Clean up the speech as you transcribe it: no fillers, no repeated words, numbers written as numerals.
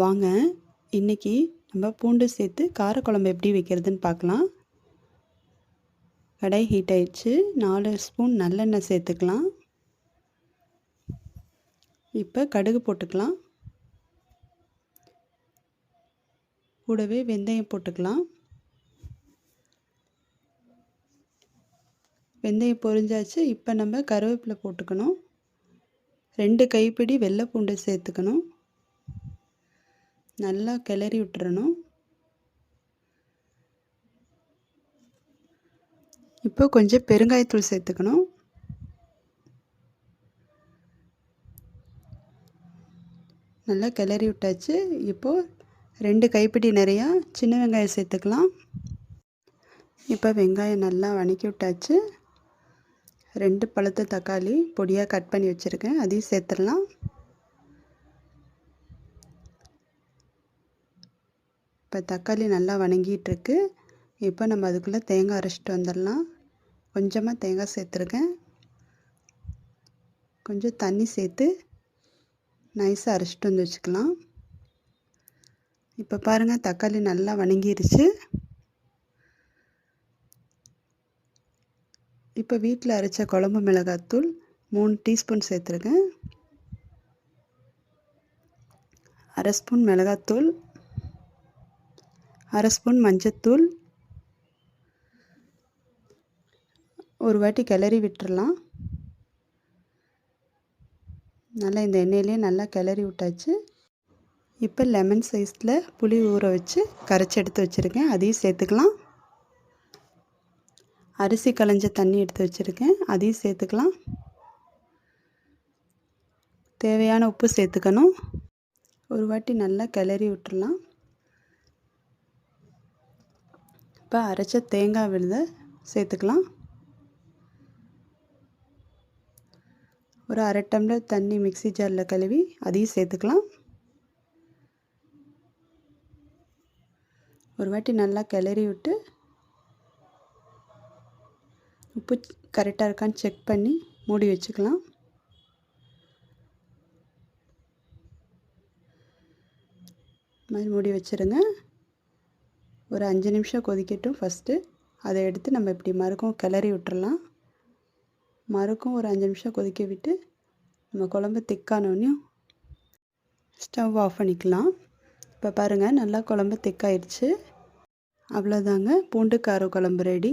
வாங்க இன்றைக்கி நம்ம பூண்டு சேர்த்து காரக்குழம்பு எப்படி வைக்கிறதுன்னு பார்க்கலாம். கடாய் ஹீட் ஆயிடுச்சு. 4 ஸ்பூன் நல்லெண்ணெய் சேர்த்துக்கலாம். இப்போ கடுகு போட்டுக்கலாம். கூடவே வெந்தயம் போட்டுக்கலாம். வெந்தயம் பொரிஞ்சாச்சு. இப்போ நம்ம கருவேப்பிலை போட்டுக்கணும். 2 கைப்பிடி வெள்ளை பூண்டு சேர்த்துக்கணும். நல்லா கிளறி விட்டுறணும். இப்போ கொஞ்சம் பெருங்காயத்தூள் சேர்த்துக்கணும். நல்லா கிளறி விட்டாச்சு. இப்போது 2 கைப்பிடி நிறையா சின்ன வெங்காயம் சேர்த்துக்கலாம். இப்போ வெங்காயம் நல்லா வதக்கி விட்டாச்சு. 2 பழுத்த தக்காளி பொடியாக கட் பண்ணி வச்சுருக்கேன், அதையும் சேர்த்துடலாம். இப்போ தக்காளி நல்லா வதங்கிட்டுருக்கு. இப்போ நம்ம அதுக்குள்ளே தேங்காய் அரைச்சிட்டு வந்துடலாம். கொஞ்சமாக தேங்காய் சேர்த்துருக்கேன். கொஞ்சம் தண்ணி சேர்த்து நைஸாக அரைச்சிட்டு வந்து வச்சுக்கலாம். இப்போ பாருங்கள், தக்காளி நல்லா வதங்கிருச்சு. இப்போ வீட்டில் அரைச்ச குழம்பு மிளகாத்தூள் 3 டீஸ்பூன் சேர்த்துருக்கேன். 1/2 ஸ்பூன் மிளகாத்தூள், 1/2 ஸ்பூன் மஞ்சத்தூள். ஒரு வாட்டி கிளறி விட்டுறலாம். நல்லா இந்த எண்ணெயிலே நல்லா கிளறி விட்டாச்சு. இப்போ லெமன் சைஸில் புளி ஊற வச்சு கரைச்சி எடுத்து வச்சுருக்கேன், அதையும் சேர்த்துக்கலாம். அரிசி களைஞ்ச தண்ணி எடுத்து வச்சுருக்கேன், அதையும் சேர்த்துக்கலாம். தேவையான உப்பு சேர்த்துக்கணும். ஒரு வாட்டி நல்லா கிளறி விட்டுறலாம். இப்போ அரைச்ச தேங்காய் விழுதை சேர்த்துக்கலாம். ஒரு 1/2 டம்ளர் தண்ணி மிக்ஸி ஜாரில் கழுவி அதையும் சேர்த்துக்கலாம். ஒரு வாட்டி நல்லா கிளறி விட்டு உப்பு கரெக்டாக இருக்கான்னு செக் பண்ணி மூடி வச்சுக்கலாம். மாதிரி மூடி வச்சுருங்க. ஒரு 5 நிமிஷம் கொதிக்கட்டும். ஃபஸ்ட்டு அதை எடுத்து நம்ம இப்படி மறுக்கும் கிளறி விட்டுறலாம். மறுக்கும் ஒரு 5 நிமிஷம் கொதிக்க விட்டு நம்ம குழம்பு திக்கானோடனையும் ஸ்டவ் ஆஃப் பண்ணிக்கலாம். இப்போ பாருங்கள், நல்லா குழம்பு திக்காயிடுச்சு. அவ்வளோதாங்க, பூண்டு கார குழம்பு ரெடி.